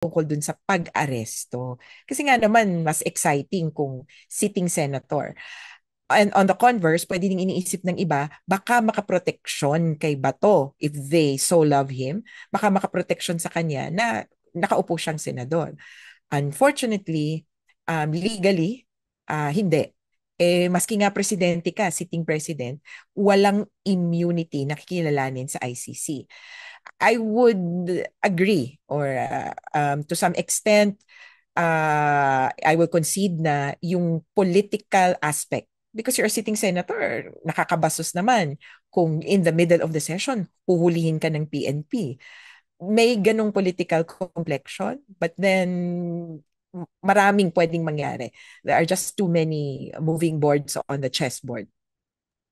tungkol dun sa pag-aresto. Kasi nga naman, mas exciting kung sitting senator. And on the converse, pwede ding iniisip ng iba, baka makaproteksyon kay Bato if they so love him, baka makaproteksyon sa kanya na nakaupo siyang senador. Unfortunately, legally, hindi. Maski nga presidente ka, sitting president, walang immunity na kikilalanin sa ICC. I would agree or to some extent, I will concede na yung political aspect because you're a sitting senator, nakakabasos naman kung in the middle of the session, huhulihin ka ng PNP. May ganong political complexion, but then maraming pwedeng mangyari. There are just too many moving boards on the chessboard.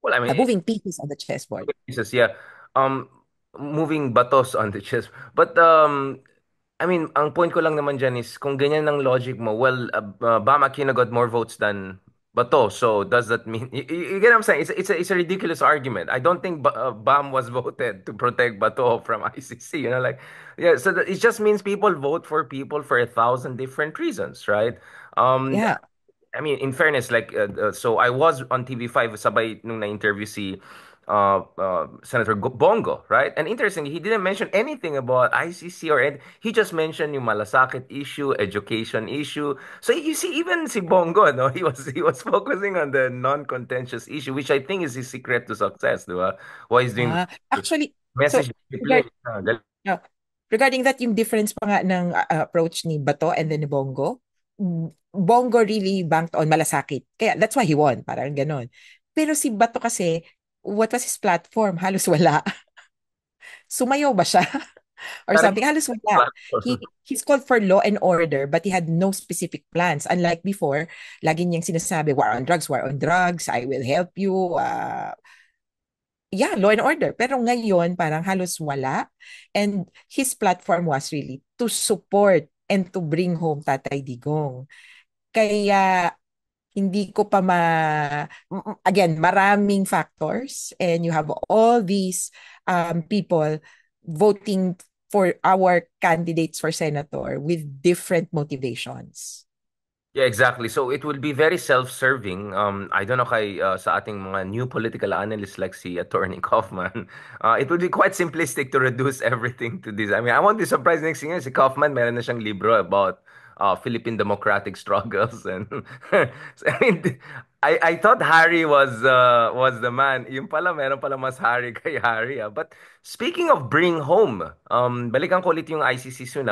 Well, I mean, Moving pieces on the chessboard. Jesus, yeah. Um, moving batos on the chest. But I mean, ang point ko lang naman dyan is kung ganyan ang logic mo, well, Bam Aquino got more votes than Bato. So does that mean you get what I'm saying? It's a ridiculous argument. I don't think Bam was voted to protect Bato from ICC. You know, like yeah. So it just means people vote for people for 1,000 different reasons, right? Um, Yeah. I mean, in fairness, like, so I was on TV5 sabay nung na-interview si Senator Bongo, right? And interestingly, he didn't mention anything about ICC or anything. He just mentioned yung malasakit issue, education issue. So you see, even si Bongo, no, he was focusing on the non-contentious issue, which I think is his secret to success, di ba? Why he's doing Actually, message so clear. no, regarding that, yung difference pa nga ng approach ni Bato and then ni Bongo, Bongo really banked on malasakit. Kaya that's why he won, parang ganon. Pero si Bato kasi, what was his platform? Halos wala. Sumayaw ba siya? Or Correct. something? Halos wala. He's called for law and order, but he had no specific plans. Unlike before, lagi niyang sinasabi, war on drugs, I will help you, yeah, law and order. Pero ngayon, parang halos wala. And his platform was really to support and to bring home Tatay Digong. Kaya hindi ko pa again, maraming factors and you have all these people voting for our candidates for senator with different motivations. Yeah, exactly. So it will be very self-serving. I don't know kay sa ating mga new political analysts like si Attorney Kaufman. It would be quite simplistic to reduce everything to this. I mean, I won't be surprised next thing si Kaufman meron na siyang libro about Philippine democratic struggles and so, I mean, I thought Harry was the man. Yung pala meron pala mas Harry kay Harry. But speaking of bring home, balikan ko ulit yung ICC soon.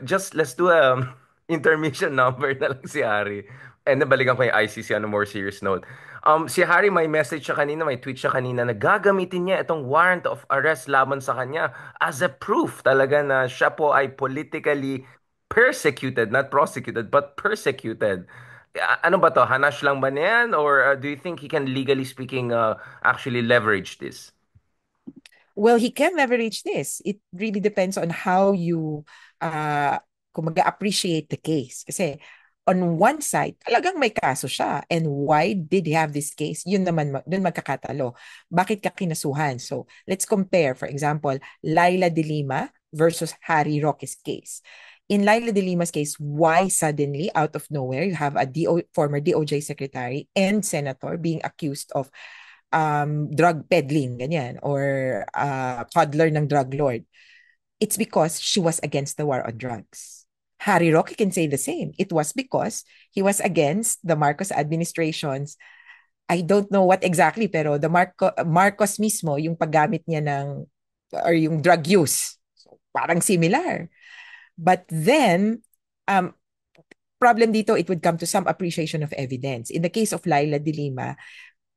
Just let's do a intermission number na lang si Harry. And nabalikan ko yung ICC on a more serious note. Si Harry may message siya kanina, may tweet siya kanina na gagamitin niya itong warrant of arrest laban sa kanya as a proof talaga na siya po ay politically persecuted, not prosecuted, but persecuted. Ano ba to? Hanash lang ba niyan? Or do you think he can, legally speaking, actually leverage this? Well, he can leverage this. It really depends on how you kung mag-appreciate the case. Kasi on one side, talagang may kaso siya. And why did he have this case? Yun naman, dun magkakatalo. Bakit ka kinasuhan? So, let's compare, for example, Laila de Lima versus Harry Roque's case. In Laila de Lima's case, why suddenly, out of nowhere, you have a former DOJ secretary and senator being accused of drug peddling, ganyan, or toddler ng drug lord. It's because she was against the war on drugs. Harry Roque can say the same. It was because he was against the Marcos administration's, I don't know what exactly, pero the Marcos mismo, yung paggamit niya ng, or yung drug use. So, parang similar. But then, um, problem dito, it would come to some appreciation of evidence. In the case of Laila de Lima,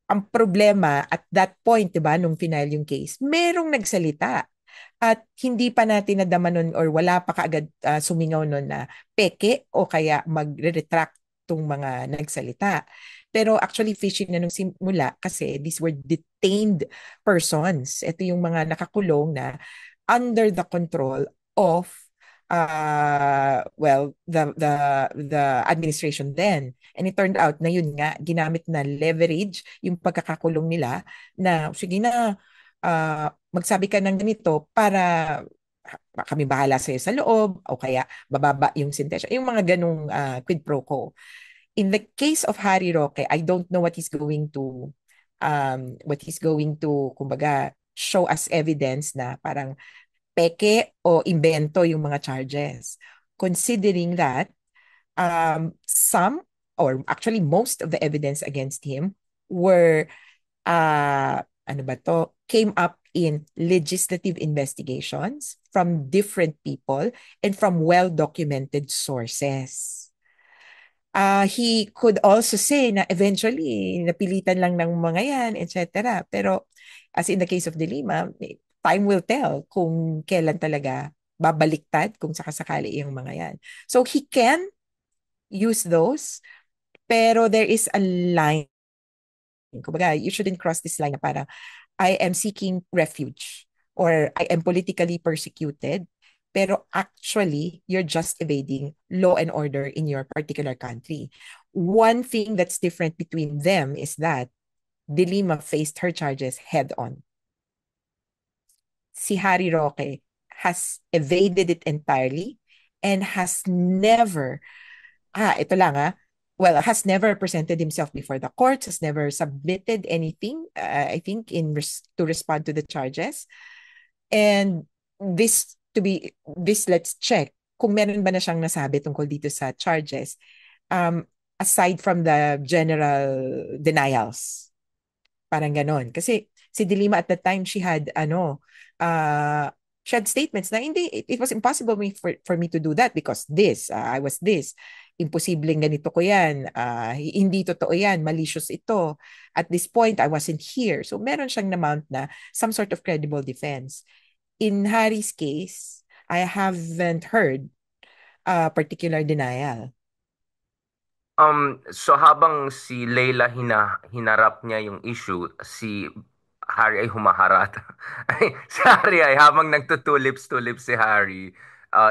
ang problema at that point, 'di ba, nung final yung case, merong nagsalita at hindi pa natin nadama nun or wala pa kaagad sumingaw nun na peke o kaya magre-retract tong mga nagsalita. Pero actually fishing na nung simula kasi these were detained persons. Ito yung mga nakakulong na under the control of the administration then. And it turned out na yun nga, ginamit na leverage yung pagkakakulong nila na, sige na, magsabi ka ng ganito para kami bahala sa'yo sa loob o kaya bababa yung sentensya. Yung mga ganong quid pro quo. In the case of Harry Roque, I don't know what he's going to kumbaga show as evidence na parang peke o invento yung mga charges. Considering that some or actually most of the evidence against him were ano ba to, came up in legislative investigations from different people and from well-documented sources. He could also say na eventually napilitan lang ng mga yan, etc. Pero as in the case of De Lima, time will tell kung kailan talaga babaliktad kung sakasakali yung mga yan. So he can use those, pero there is a line. Kumbaga, you shouldn't cross this line na parang I am seeking refuge or I am politically persecuted, pero actually, you're just evading law and order in your particular country. One thing that's different between them is that De Lima faced her charges head on. Si Harry Roque has evaded it entirely and has never, ito lang well, has never presented himself before the courts, has never submitted anything, I think, to respond to the charges. And let's check kung meron ba na siyang nasabi tungkol dito sa charges, um, aside from the general denials. Parang ganon. Kasi si Dilima at that time, she had statements na hindi, it was impossible for me to do that because I was this. Imposibleng ganito ko yan. Hindi totoo yan. Malicious ito. At this point, I wasn't here. So meron siyang na-mount na some sort of credible defense. In Harry's case, I haven't heard a particular denial. So habang si Leila hinarap niya yung issue, si Harry ay humaharata. Si Harry ay habang nagtutulips-tulips si Harry,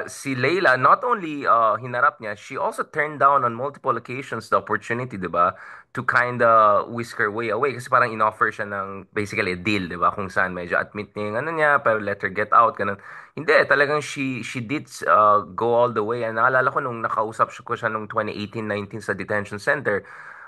si Leila not only hinarap niya, she also turned down on multiple occasions the opportunity, 'di ba, to kind of whisk her way away kasi parang inoffer siya ng basically a deal, 'di ba, kung saan medyo admit niya yung ano niya, pero let her get out ganun. Hindi, talagang she did go all the way. And naalala ko nung nakausap ko siya nung 2018-19 sa detention center,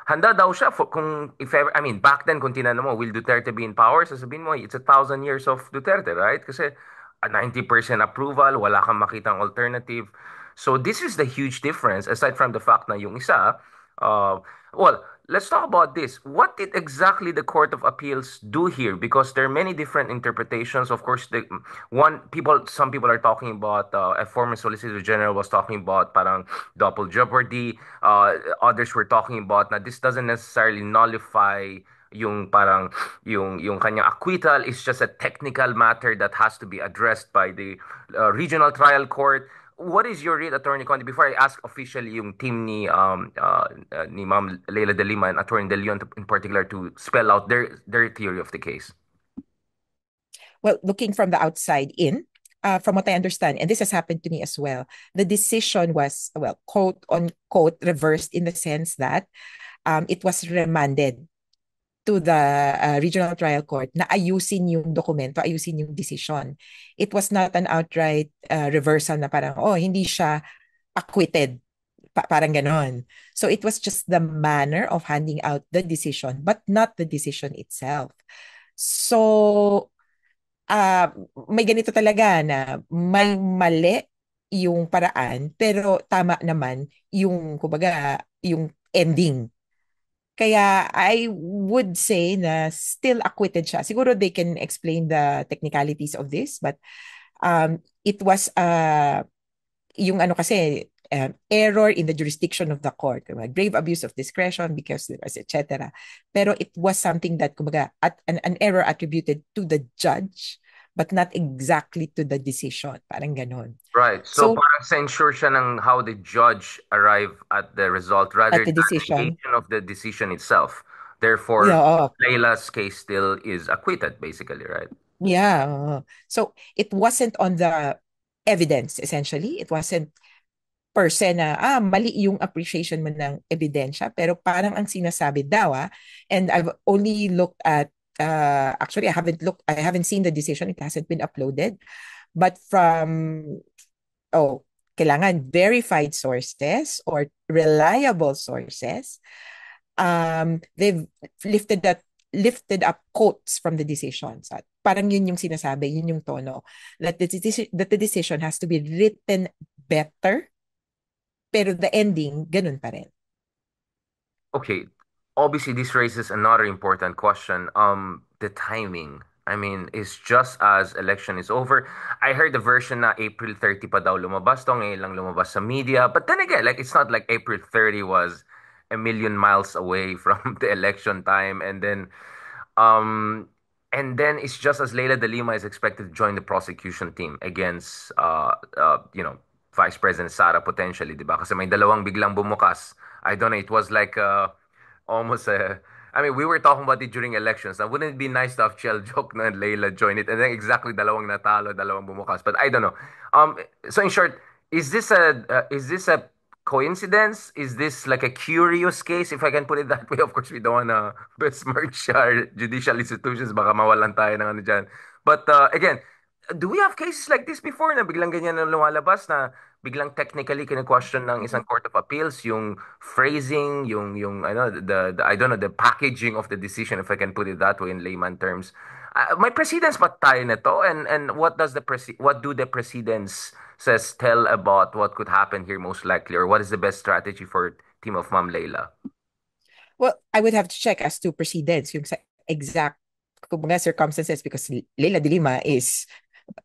handa daw siya for, kung if ever, I mean, back then kung tinanong mo, will Duterte be in power? Sasabihin mo, it's 1,000 years of Duterte, right? Kasi 90% approval, wala kang makitang alternative. So this is the huge difference aside from the fact na yung isa, uh, well, let's talk about this. What did exactly the Court of Appeals do here? Because there are many different interpretations. Of course, some people are talking about, a former Solicitor General was talking about parang double jeopardy. Others were talking about na this doesn't necessarily nullify yung parang yung kanyang acquittal is just a technical matter that has to be addressed by the regional trial court. What is your read, Attorney Conde, before I ask officially yung team ni Ma'am Leila de Lima and Attorney De Leon in particular to spell out their theory of the case? Well, looking from the outside in, from what I understand, and this has happened to me as well, the decision was, well, quote unquote, reversed in the sense that it was remanded to the regional trial court na ayusin yung dokumento, ayusin yung decision. It was not an outright reversal na parang, oh, hindi siya acquitted. Parang ganon. So it was just the manner of handing out the decision, but not the decision itself. So, may ganito talaga na may mali yung paraan, pero tama naman yung, kumbaga, yung ending. Kaya I would say na still acquitted siya. Siguro they can explain the technicalities of this, but it was yung ano kasi error in the jurisdiction of the court, grave abuse of discretion because etc. Pero it was something that kumbaga an error attributed to the judge but not exactly to the decision. Parang ganon. Right. So So parang censure siya ng how the judge arrived at the result rather at the than decision, negation of the decision itself. Therefore, yeah, oo. Leila's case still is acquitted, basically, right? Yeah. So it wasn't on the evidence, essentially. It wasn't per se na, mali yung appreciation mo ng ebidensya, pero parang ang sinasabi daw, and I've only looked at, actually, I haven't seen the decision. It hasn't been uploaded. But oh, kailangan verified sources or reliable sources. They've lifted up quotes from the decisions. At parang yun yung sinasabi, yun yung tono. That the decision has to be written better, pero the ending, ganun pa rin. Okay, obviously this raises another important question. The timing. I mean, is just as election is over. I heard the version na April 30 pa daw lumabas to, ngayon lang lumabas sa media. But then again, like it's not like April 30 was a million miles away from the election time. Um, and then it's just as Leila de Lima is expected to join the prosecution team against, Vice President Sara potentially, di ba? Kasi may dalawang biglang bumukas. I don't know, it was like almost a. I mean, we were talking about it during elections. Now, wouldn't it be nice to have Chel Jok na Leila join it? And then exactly dalawang natalo, dalawang bumukas. But I don't know. So in short, is this a coincidence? Is this like a curious case, if I can put it that way? Of course, we don't wanna besmirch our judicial institutions. Baka mawalan tayo ng ano dyan. But again, do we have cases like this before na biglang ganyan na lumalabas na biglang technically kine-question ng isang court of appeals yung phrasing, yung ano the I don't know, the packaging of the decision, if I can put it that way in layman terms. May precedents ba tayo nito, and what do the precedents says tell about what could happen here most likely, or what is the best strategy for team of Ma'am Leila? Well, I would have to check as to precedents, yung sa exact kumbaga circumstances, because Leila de Lima is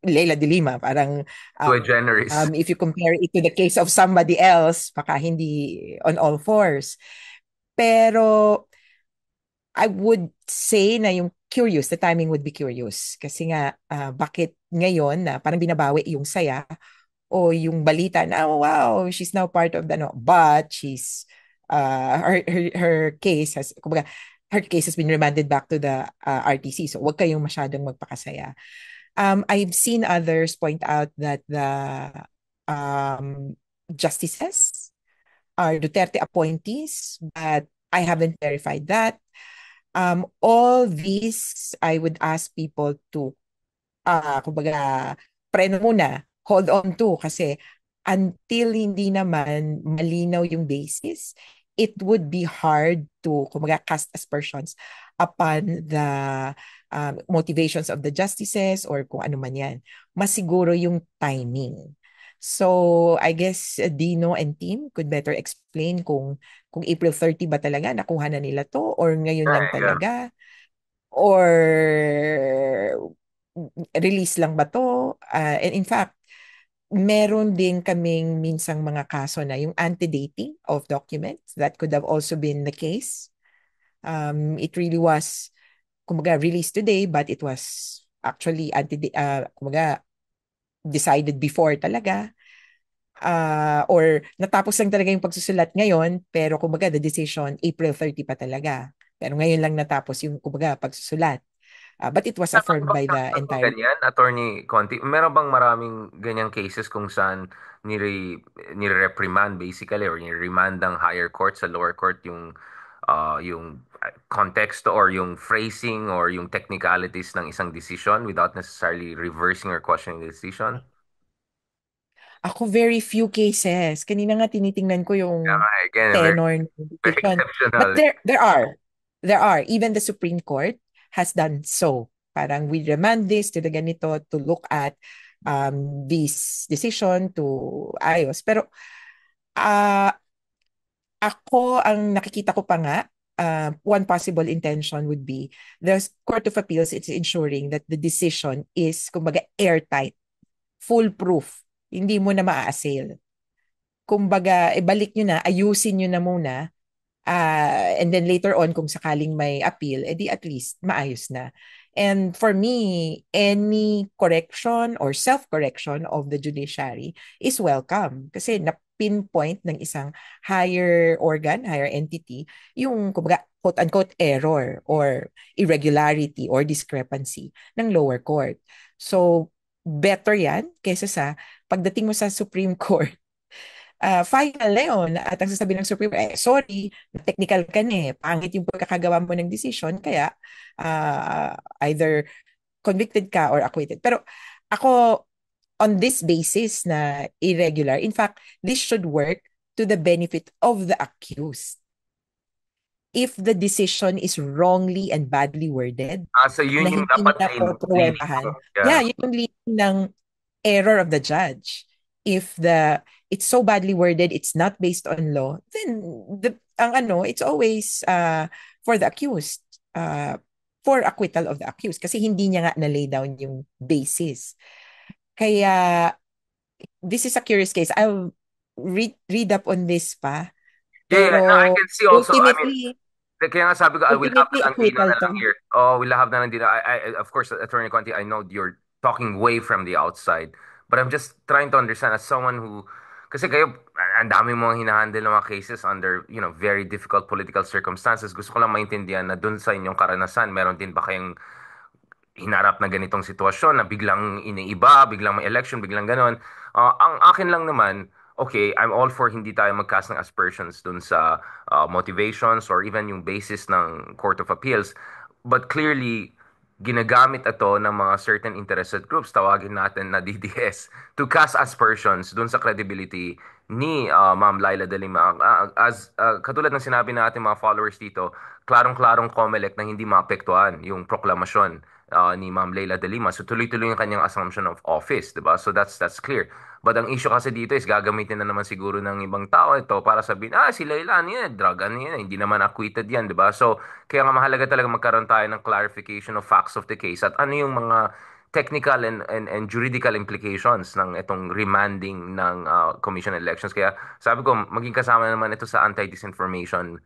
Leila de Lima. Parang Sui generis. if you compare it to the case of somebody else, baka hindi on all fours. Pero I would say na yung curious, the timing would be curious. Kasi nga, bakit ngayon na parang binabawi yung saya o yung balita na, oh, wow, she's now part of the, no, but her case kumbaga, her case has been remanded back to the RTC. So, wag kayong masyadong magpakasaya. I've seen others point out that the justices are Duterte appointees, but I haven't verified that. All these, I would ask people to, kumbaga, preno muna, hold on to, kasi until hindi naman malinaw yung basis, it would be hard to, kumbaga, cast aspersions upon the motivations of the justices or kung ano man yan. Mas siguro yung timing. So, I guess Dino and team could better explain kung April 30 ba talaga nakuha na nila to, or ngayon lang Yeah. talaga, or release lang ba to. And in fact, meron din kaming minsang mga kaso na yung antedating of documents. That could have also been the case. It really was, kumbaga, released today, but it was actually kumbaga, decided before talaga. Or natapos lang talaga yung pagsusulat ngayon, pero kumbaga the decision April 30 pa talaga. Pero ngayon lang natapos yung kumbaga pagsusulat. But it was Meron affirmed bang by the cases ng entire. ganyan, Attorney Conti? Meron bang maraming ganyang cases kung saan nire-reprimand basically, or nire-remand ng higher court sa lower court yung context or yung phrasing or yung technicalities ng isang decision without necessarily reversing or questioning the decision? Ako, very few cases. Kanina nga tinitingnan ko yung Again, very, tenor ng very decision. But exceptional. there are. There are. Even the Supreme Court has done so. Parang we remand this to the ganito to look at this decision to ayos. Pero uh, ako, ang nakikita ko pa nga, one possible intention would be the Court of Appeals is ensuring that the decision is, kumbaga, airtight, foolproof. Hindi mo na maa-assail. Kumbaga, ibalik nyo na, ayusin nyo na muna, and then later on, kung sakaling may appeal, edi at least maayos na. And for me, any correction or self-correction of the judiciary is welcome. Kasi na-pinpoint ng isang higher organ, higher entity, yung kumbaga, quote-unquote error or irregularity or discrepancy ng lower court. So, better yan kaysa sa pagdating mo sa Supreme Court, final na yun. At ang sasabihin ng Supreme, sorry, technical ka na eh. Pangit yung pagkakagawa mo ng decision, kaya either convicted ka or acquitted. Pero ako, on this basis na irregular. In fact, this should work to the benefit of the accused. If the decision is wrongly and badly worded, So na yun yung hindi dapat niya leading mo. napopruwebahan, Yeah. yeah, yun yung leading ng error of the judge. If it's so badly worded, it's not based on law, then it's always for the accused, for acquittal of the accused kasi hindi niya nga na-lay down yung basis. Kaya this is a curious case. I'll read up on this pa. Yeah, no, I Pero can see also, I mean, ultimately, kaya nga sabi ko, I will have na lang Dina acquittal na to. lang here. Oh, we'll have na lang Dina. Of course, Attorney Conti, I know you're talking way from the outside, but I'm just trying to understand as someone who, kasi kayo, ang dami mo hinahandle ng mga cases under, very difficult political circumstances. Gusto ko lang maintindihan na dun sa inyong karanasan, meron din ba kayong hinarap na ganitong sitwasyon na biglang iniiba, biglang may election, biglang ganon. Ang akin lang naman, okay, I'm all for hindi tayo magcast ng aspersions dun sa motivations or even yung basis ng Court of Appeals. But clearly, ginagamit ito ng mga certain interested groups, tawagin natin na DDS, to cast aspersions dun sa credibility ni Ma'am Laila De Lima. Katulad ng sinabi natin mga followers dito, klarong-klarong COMELEC na hindi maapektuhan yung proklamasyon ni Ma'am Leila De Lima. So tuloy-tuloy yung kanyang assumption of office, 'di ba? So that's clear. But ang issue kasi dito is gagamitin na naman siguro ng ibang tao ito para sabihin, si Leila, ano yan, drug, ano yan, hindi naman acquitted yan, 'di ba? So kaya nga mahalaga talaga magkaroon tayo ng clarification of facts of the case at ano yung mga technical and juridical implications ng itong remanding ng Commission on Elections. Kaya sabi ko, maging kasama naman ito sa anti-disinformation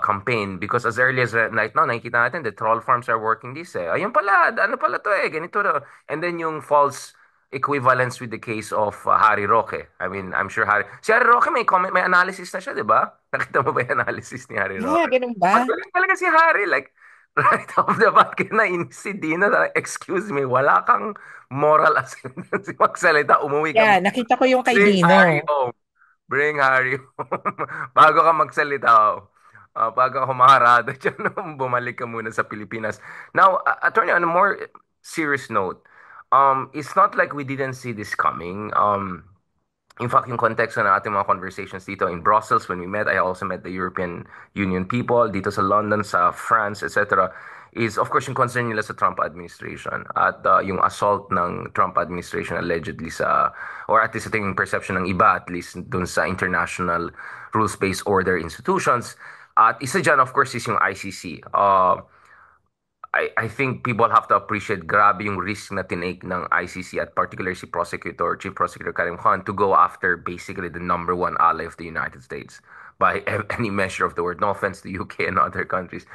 campaign because as early as right now, nakikita natin the troll farms are working this eh. Ayun pala, ano pala to eh, ganito na. And then yung false equivalence with the case of Harry Roque. I mean, I'm sure si Harry Roque may comment, may analysis na siya, di ba? Nakita mo ba yung analysis ni Harry Roque? Ganun ba? Magaling talaga si Harry. Like, right off the bat, si Dina, excuse me, wala kang moral ascendancy magsalita, umuwi ka. Yeah, nakita ko yung kay Bring Harry Dino. home. Bring Harry home. Bago ka magsalita, bago ka humaharada dyan, bumalik ka muna sa Pilipinas. Now, attorney, on a more serious note, it's not like we didn't see this coming. In fact, yung context na ating mga conversations dito in Brussels when we met, I also met the European Union people dito sa London, sa France, etc. Is of course yung concern nila sa Trump administration at yung assault ng Trump administration allegedly sa, or at least ito yung perception ng iba at least dun sa international rules-based order institutions. At isa dyan of course is yung ICC. I think people have to appreciate grabe yung risk na tinake ng ICC at particularly si Chief Prosecutor Karim Khan to go after basically the number one ally of the United States by any measure of the word. No offense to UK and other countries.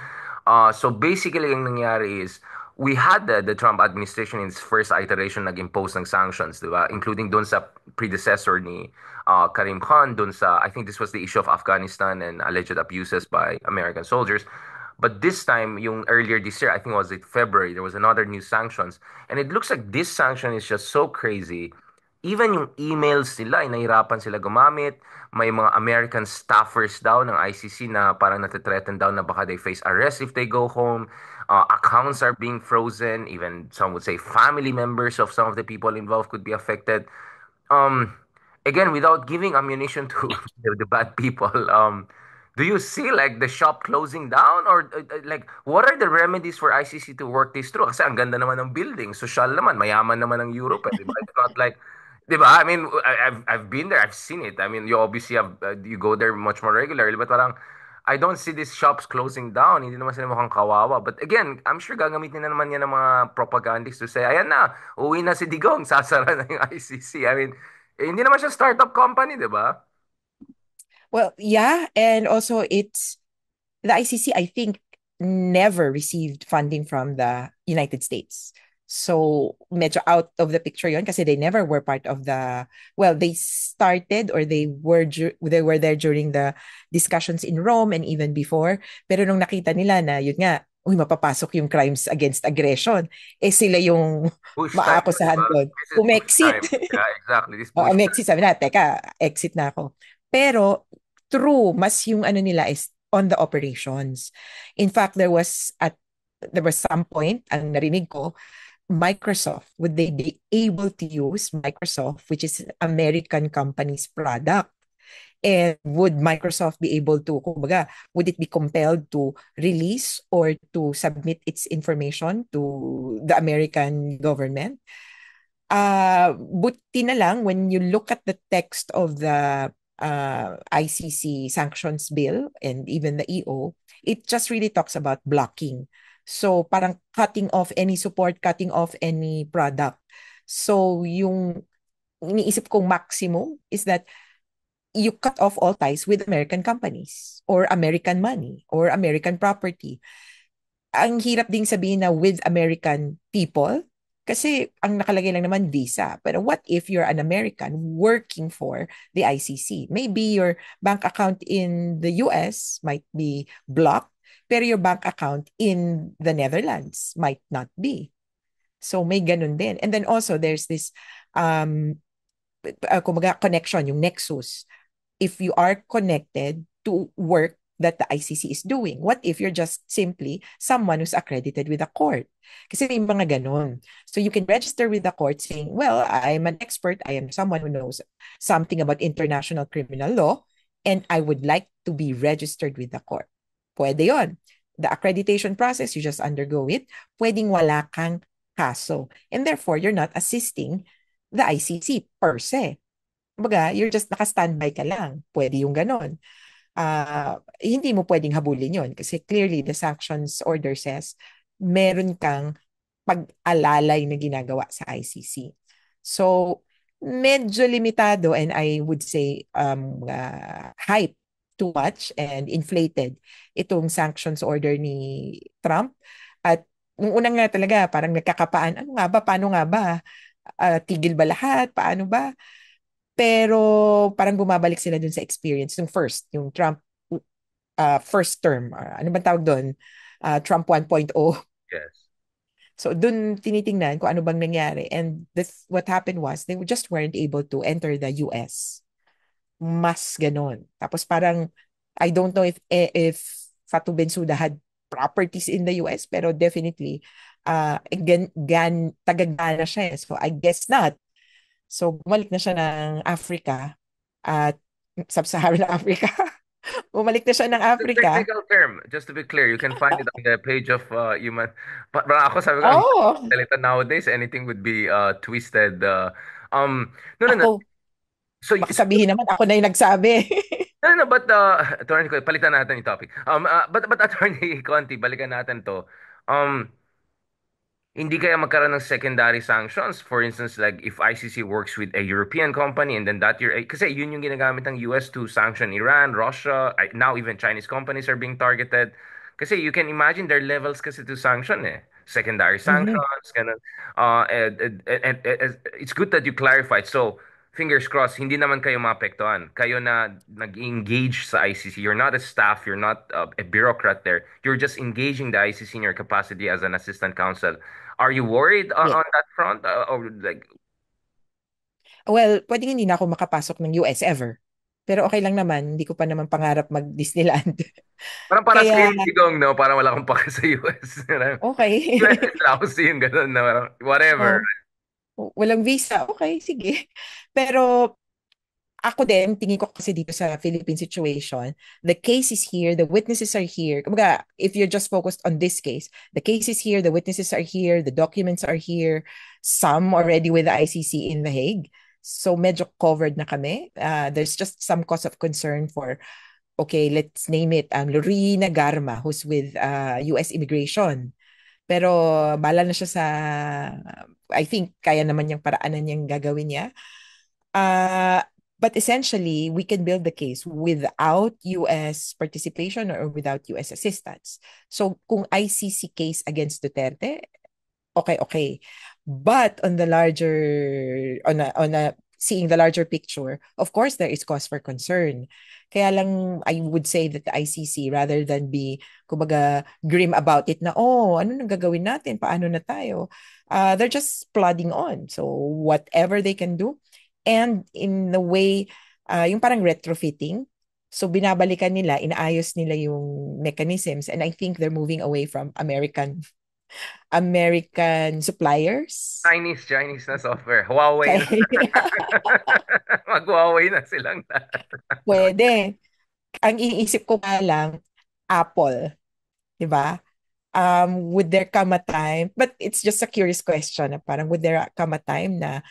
So basically, yung nangyari is we had the Trump administration in its first iteration nag-impose ng sanctions, di ba? Including dun sa predecessor ni Karim Khan, dun sa, I think this was the issue of Afghanistan and alleged abuses by American soldiers. But this time, yung earlier this year, I think was it February, there was another new sanctions. And it looks like this sanction is just so crazy. Even yung emails nila, nahirapan sila gumamit. May mga American staffers daw ng ICC na parang natithreaten daw na baka they face arrest if they go home. Accounts are being frozen. Even some would say family members of some of the people involved could be affected. Um, Again, without giving ammunition to the bad people, do you see like the shop closing down or like what are the remedies for ICC to work this through? Kasi ang ganda naman ng building, social naman, mayaman naman ng Europe, eh, di ba? It's not like, di ba? I mean, I've been there, I've seen it. I mean, you obviously have you go there much more regularly, but parang I don't see these shops closing down. Hindi naman sila mukhang kawawa. But again, I'm sure gagamitin na naman yan ng mga propagandists to say, ayan na, uwi na si Digong, sasara na yung ICC. I mean, hindi naman siya startup company, di ba? Well, yeah, and also the ICC, I think, never received funding from the United States. So, medyo out of the picture yon kasi they never were part of they started or they were there during the discussions in Rome and even before. Pero nung nakita nila na, yun nga, mapapasok yung crimes against aggression, sila yung Bush time, di maaakusahan ba? doon. This is Bush Umexit. time. Yeah, exactly. This Oo, Bush time. umexit. Sabi na, teka, exit na ako. Pero, true, mas yung ano nila is on the operations. In fact, there was some point, ang narinig ko, Microsoft, would they be able to use Microsoft, which is an American company's product? And would Microsoft be able to, kumbaga, would it be compelled to release or to submit its information to the American government? Buti na lang when you look at the text of the ICC sanctions bill and even the EO, it just really talks about blocking. So parang cutting off any support, cutting off any product. So yung iniisip kong maximum is that you cut off all ties with American companies or American money or American property. Ang hirap ding sabihin na with American people kasi ang nakalagay lang naman visa. Pero what if you're an American working for the ICC? Maybe your bank account in the US might be blocked, pero your bank account in the Netherlands might not be. So may ganun din. And then also there's this kumbaga connection, yung nexus. If you are connected to work that the ICC is doing? What if you're just simply someone who's accredited with a court? Kasi may mga ganun. So you can register with the court saying, well, I'm an expert. I am someone who knows something about international criminal law and I would like to be registered with the court. Pwede yon. The accreditation process, you just undergo it. Pwedeng wala kang kaso. And therefore, you're not assisting the ICC per se. Kumbaga, you're just naka-standby ka lang. Pwede yung ganon. Hindi mo pwedeng habulin yon kasi clearly the sanctions order says meron kang pag-alalay na ginagawa sa ICC. So, medyo limitado and I would say hype too much and inflated itong sanctions order ni Trump. At nung unang nga talaga, parang nagkakapaan, ano nga ba, paano nga ba? Tigil ba lahat? Paano ba? Pero parang bumabalik sila dun sa experience yung first, yung Trump first term. Ano bang tawag doon? Trump 1.0. Yes. So dun tinitingnan kung ano bang nangyari. And this, what happened was they just weren't able to enter the US. Mas ganon. Tapos parang, I don't know if Fatou Bensouda had properties in the US, pero definitely, tagagana siya. So I guess not. So, bumalik na siya ng Africa at Sub-Saharan Africa. Bumalik na siya ng The Africa. technical term, just to be clear, you can find it on the page of human. Parang ako sabi ko, ang Oh, salita nowadays, anything would be twisted. No, no, no. ako, So, baka sabihin naman ako na yung nagsabi. no, no, but attorney ko, palitan natin yung topic. But attorney Conti, balikan natin to. Um, Hindi kaya magkaroon ng secondary sanctions? For instance, like if ICC works with a European company and then that year, kasi yun yung ginagamit ng US to sanction Iran, Russia, now even Chinese companies are being targeted. Kasi you can imagine their levels kasi to sanction eh. Secondary Mhm. sanctions, ganun. It's good that you clarified. So, fingers crossed, hindi naman kayo maapektuhan. Kayo na nag-engage sa ICC. You're not a staff, you're not a bureaucrat there. You're just engaging the ICC in your capacity as an assistant counsel. Are you worried Yeah. on that front? Or like, Well, pwedeng hindi na ako makapasok ng US ever. Pero okay lang naman, hindi ko pa naman pangarap mag-Disneyland. parang para sa Kaya, Digong, no? Parang wala akong pake sa US. US okay. is lousy yung gano'n na parang, whatever. Oh, walang visa. Okay, sige. Pero ako din, tingin ko kasi dito sa Philippine situation, the case is here, the witnesses are here. Kumbaga, if you're just focused on this case, the case is here, the witnesses are here, the documents are here, some already with the ICC in The Hague. So medyo covered na kami. There's just some cause of concern for, okay, let's name it, Lorena Garma, who's with US Immigration. Pero bala na siya sa, I think, kaya naman yung paraanan niyang gagawin niya. Uh, but essentially, we can build the case without US participation or without US assistance. So, kung ICC case against Duterte, okay, okay. But on the larger, on a seeing the larger picture, of course, there is cause for concern. Kaya lang, I would say that the ICC, rather than be, kumbaga, grim about it na, oh, ano nang gagawin natin? Paano na tayo? They're just plodding on. So, whatever they can do. And in the way, yung parang retrofitting, so binabalikan nila, inaayos nila yung mechanisms, and I think they're moving away from American American suppliers. Chinese na software. Huawei na. Kaya Mag-Huawei na silang lahat. pwede. Ang iniisip ko nga lang, Apple, di ba? Would there come a time, but it's just a curious question, na parang would there come a time na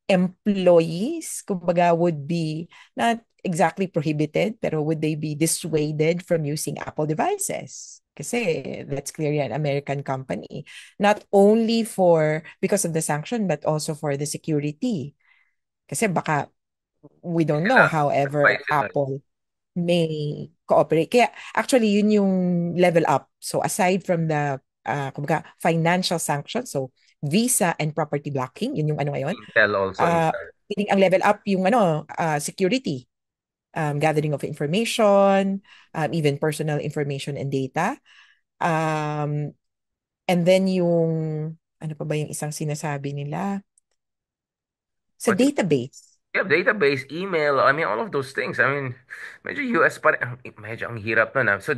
employees, kumbaga, would be not exactly prohibited, pero would they be dissuaded from using Apple devices? Kasi that's clearly an American company. Not only because of the sanction, but also for the security. Kasi baka, we don't know, Sila. however, Fight sila. Apple may cooperate. Kaya actually, yun yung level up. So aside from the kumbaga, financial sanctions, so visa and property blocking, yun yung ano ngayon, Intel also. uh, Intel. meaning ang level up yung security, gathering of information, even personal information and data. Um, and then yung, ano pa ba yung isang sinasabi nila? Sa But database. yeah, database, email, I mean, all of those things. I mean, medyo US pa rin, medyo ang hirap nun. So,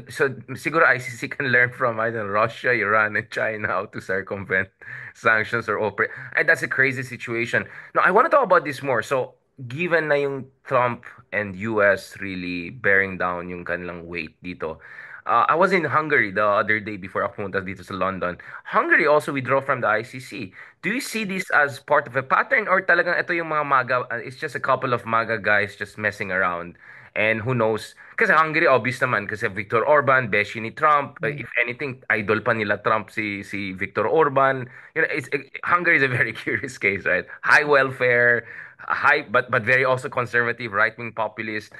siguro ICC can learn from, I don't know, Russia, Iran, and China how to circumvent sanctions or operate. And that's a crazy situation. No, I want to talk about this more. So, given na yung Trump and US really bearing down yung kanilang weight dito, I was in Hungary the other day before ako pumunta dito sa London. Hungary also withdraw from the ICC. Do you see this as part of a pattern or talagang ito yung mga MAGA, it's just a couple of MAGA guys just messing around and who knows? Kasi Hungary obvious naman kasi Viktor Orban, beshi ni Trump, if anything idol pa nila Trump si Viktor Orban. You know, Hungary is a very curious case, right? High welfare, high but very also conservative, right-wing populist.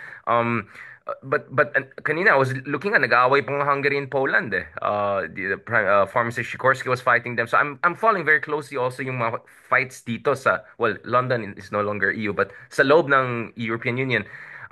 But kanina I was looking at nag-aaway pang Hungary and Poland eh. Pharmacist Sikorski was fighting them. So I'm following very closely also yung mga fights dito sa well London is no longer EU but sa loob ng European Union.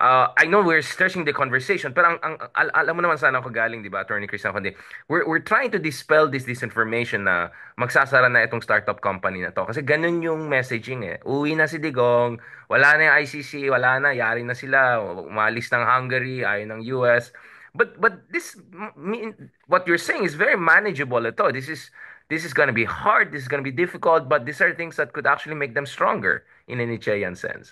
I know we're stretching the conversation pero alam mo naman sana ako galing 'di ba Attorney Christian Conde. We're trying to dispel this disinformation na magsasara na itong startup company na to kasi ganun yung messaging eh. Uwi na si Digong, wala na yung ICC, wala na, yari na sila, umalis ng Hungary, ayaw ng US. But this what you're saying is very manageable ito. This is gonna be hard, this is gonna be difficult, but these are things that could actually make them stronger in a Nietzschean sense.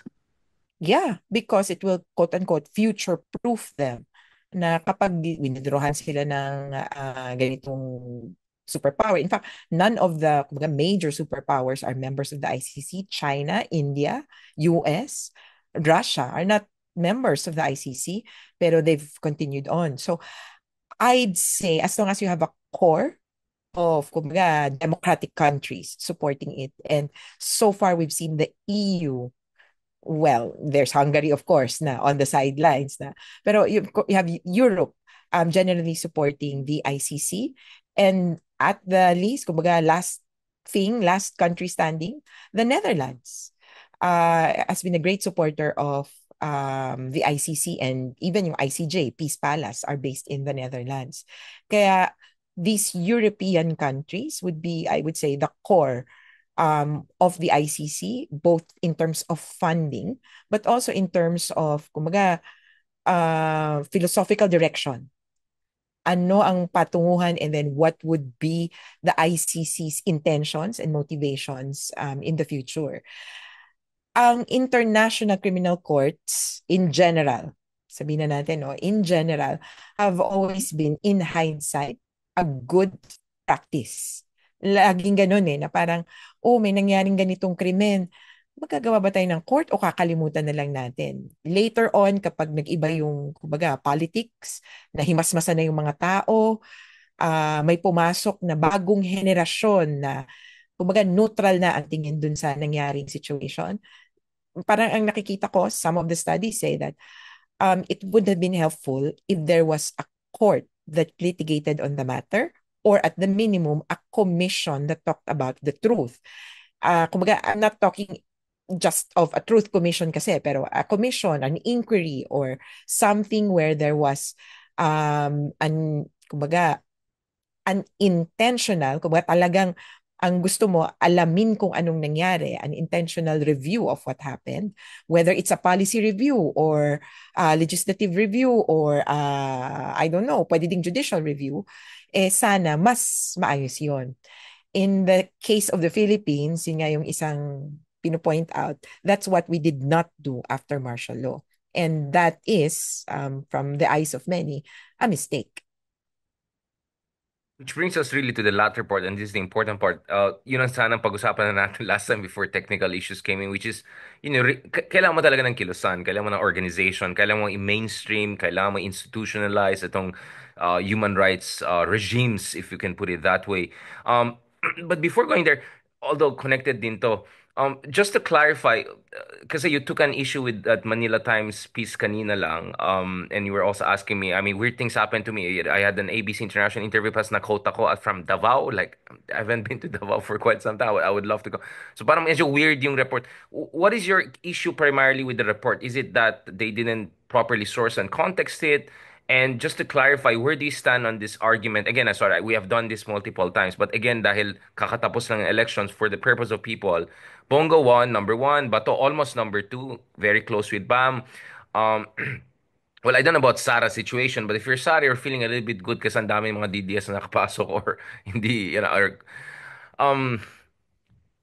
Yeah, because it will quote-unquote future-proof them na kapag winidrawhan sila ng ganitong superpower. In fact, none of the kumbaga, major superpowers are members of the ICC. China, India, US, Russia are not members of the ICC, pero they've continued on. So I'd say as long as you have a core of kumbaga, democratic countries supporting it, and so far we've seen the EU, well, there's Hungary, of course, na on the sidelines na. Pero you have Europe generally supporting the ICC. And at the least, kumbaga, last country standing, the Netherlands has been a great supporter of the ICC, and even yung ICJ, Peace Palace, are based in the Netherlands. Kaya these European countries would be, I would say, the core of the ICC, both in terms of funding, but also in terms of, kumaga, philosophical direction. Ano ang patunguhan, and then what would be the ICC's intentions and motivations in the future. Ang international criminal courts in general, sabihin na natin, no, in general, have always been, in hindsight, a good practice. Laging ganun na parang, oh, may nangyaring ganitong krimen. Magagawa ba tayo ng court o kakalimutan na lang natin? Later on, kapag nag-iba yung, kumbaga, politics, nahimasmasan na yung mga tao, may pumasok na bagong henerasyon na, kumbaga, neutral na ang tingin dun sa nangyaring situation. Parang ang nakikita ko, some of the studies say that it would have been helpful if there was a court that litigated on the matter, or at the minimum, a commission that talked about the truth. Kumbaga, I'm not talking just of a truth commission kasi, pero a commission, an inquiry, or something where there was kumbaga, an intentional, kumbaga talagang ang gusto mo, alamin kung anong nangyari, an intentional review of what happened, whether it's a policy review or legislative review or I don't know, pwede ding judicial review, sana mas maayos yon. In the case of the Philippines, yun nga yung isang pino-point out, that's what we did not do after martial law. And that is, from the eyes of many, a mistake. Which brings us really to the latter part, and this is the important part. Yun ang sanang pag-usapan na natin last time before technical issues came in, which is, kailangan mo talaga ng kilusan, kailangan mo ng organization, kailangan mo i-mainstream, kailangan mo institutionalize itong human rights regimes, if you can put it that way. But before going there, although connected din to, just to clarify, kasi you took an issue with that Manila Times piece kanina lang, and you were also asking me, I mean, weird things happened to me. I had an ABC International interview pas na-quote ako from Davao. Like, I haven't been to Davao for quite some time. I would love to go. So parang medyo weird yung report. What is your issue primarily with the report? Is it that they didn't properly source and context it? And just to clarify, where do you stand on this argument? Again, I'm sorry, we have done this multiple times. But again, dahil kakatapos lang ng elections, for the purpose of people, Bongo won, number one. Bato almost number two, very close with Bam. Um, well, I don't know about Sarah's situation, but if you're Sarah, you're feeling a little bit good kasi ang dami mga DDS na nakapasok or hindi, or, um,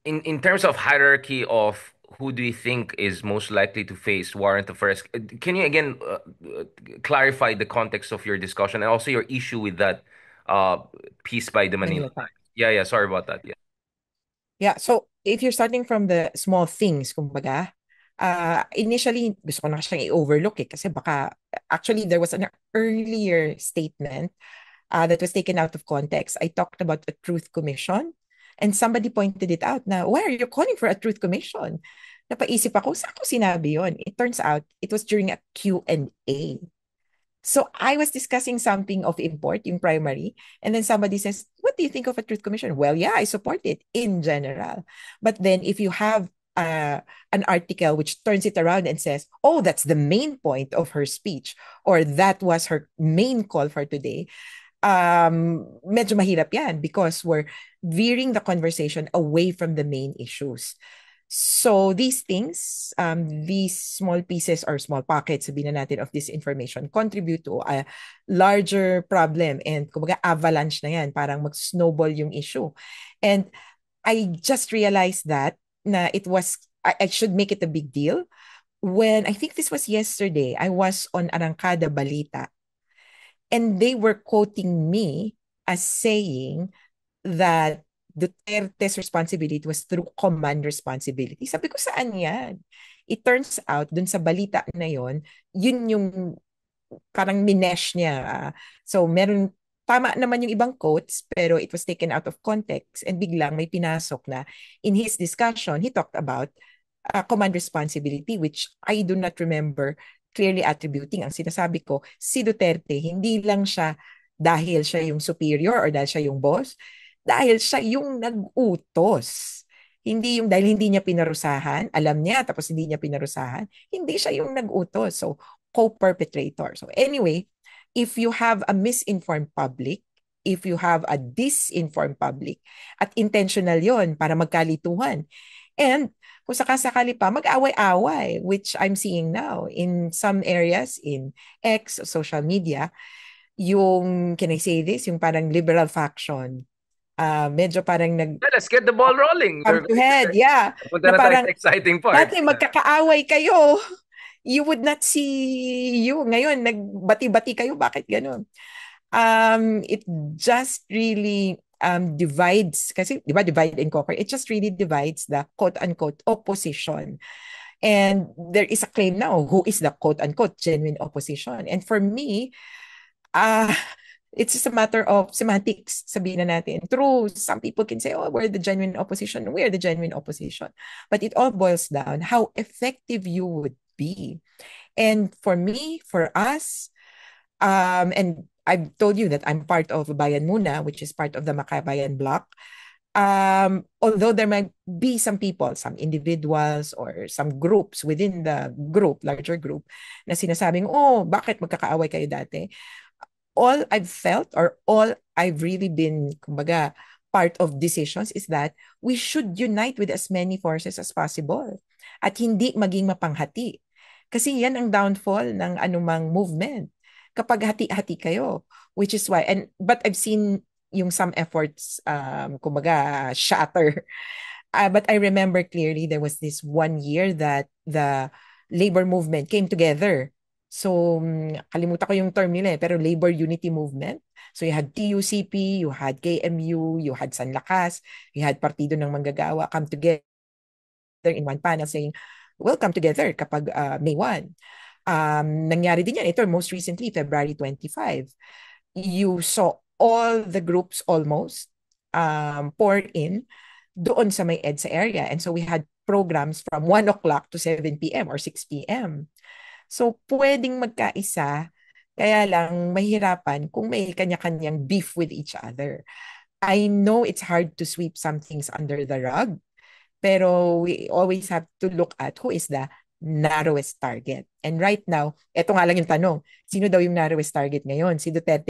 in terms of hierarchy of who do you think is most likely to face warrant of arrest, can you again clarify the context of your discussion and also your issue with that uh, piece by the Manila Manila Times. Times? Yeah, yeah, sorry about that. Yeah. Yeah, so if you're starting from the small things, kumbaga, initially, gusto ko na siyang i-overlook kasi baka, actually, there was an earlier statement that was taken out of context. I talked about a truth commission and somebody pointed it out na, why are you calling for a truth commission? Napaisip ako, saan ko sinabi yun? It turns out, it was during a Q&A. So I was discussing something of import, yung primary, and then somebody says, what do you think of a truth commission? Well, yeah, I support it in general. But then if you have an article which turns it around and says, oh, that's the main point of her speech, or that was her main call for today, medyo mahirap yan because we're veering the conversation away from the main issues. So these things, these small pieces or small pockets, sabihin na natin, of this information contribute to a larger problem, and kumbaga avalanche na yan, parang mag-snowball yung issue. And I just realized that na it was, I should make it a big deal when I think this was yesterday, I was on Arangkada Balita and they were quoting me as saying that Duterte's responsibility was through command responsibility. Sabi ko, saan yan? It turns out, dun sa balita na yon, yun yung parang minesh niya. So, meron, tama naman yung ibang quotes, pero it was taken out of context and biglang may pinasok na in his discussion, he talked about command responsibility, which I do not remember clearly attributing. Ang sinasabi ko, si Duterte, hindi lang siya dahil siya yung superior or dahil siya yung boss, dahil siya yung nag-utos. Hindi yung dahil hindi niya pinarusahan, alam niya, tapos hindi niya pinarusahan, hindi siya yung nag-utos. So, co-perpetrator. So, anyway, if you have a misinformed public, if you have a disinformed public, at intentional yon para magkalituhan. And kung sakasakali pa, mag-away-away, which I'm seeing now in some areas in X, social media, yung, can I say this, yung parang liberal faction, medyo parang nag Yeah, let's get the ball rolling. come to head, yeah. Punta Na na tayo parang, sa exciting part. dati magkakaaway kayo, you would not see you. Ngayon, nagbati-bati kayo, bakit ganun? It just really divides, kasi, di ba, divide and conquer, it just really divides the quote-unquote opposition. And there is a claim now, who is the quote-unquote genuine opposition? And for me, uh, it's just a matter of semantics, sabihin na natin. True, some people can say, oh, we're the genuine opposition. We're the genuine opposition. But it all boils down how effective you would be. And for me, for us, and I've told you that I'm part of Bayan Muna, which is part of the Makabayan block. Although there might be some people, some individuals or some groups within the group, larger group, na sinasabing, oh, bakit magkakaaway kayo dati? All I've felt or all I've really been, kumbaga, part of decisions is that we should unite with as many forces as possible at hindi maging mapanghati. Kasi yan ang downfall ng anumang movement. Kapag hati-hati kayo, which is why, but I've seen yung some efforts, kumbaga, shatter. But I remember clearly there was this one year that the labor movement came together. So, kalimutan ko yung term nila pero Labor Unity Movement. So, you had TUCP, you had KMU, you had Sanlakas, you had Partido ng Manggagawa come together in one panel saying, we'll come together kapag May 1. Nangyari din yan. Ito, most recently, February 25. You saw all the groups almost pour in doon sa may EDSA area. And so we had programs from 1 o'clock to 7 p.m. or 6 p.m. So pwedeng magkaisa, kaya lang mahirapan kung may kanya-kanyang beef with each other. I know it's hard to sweep some things under the rug, pero we always have to look at who is the narrowest target. And right now, eto nga lang yung tanong, sino daw yung narrowest target ngayon? Si Duterte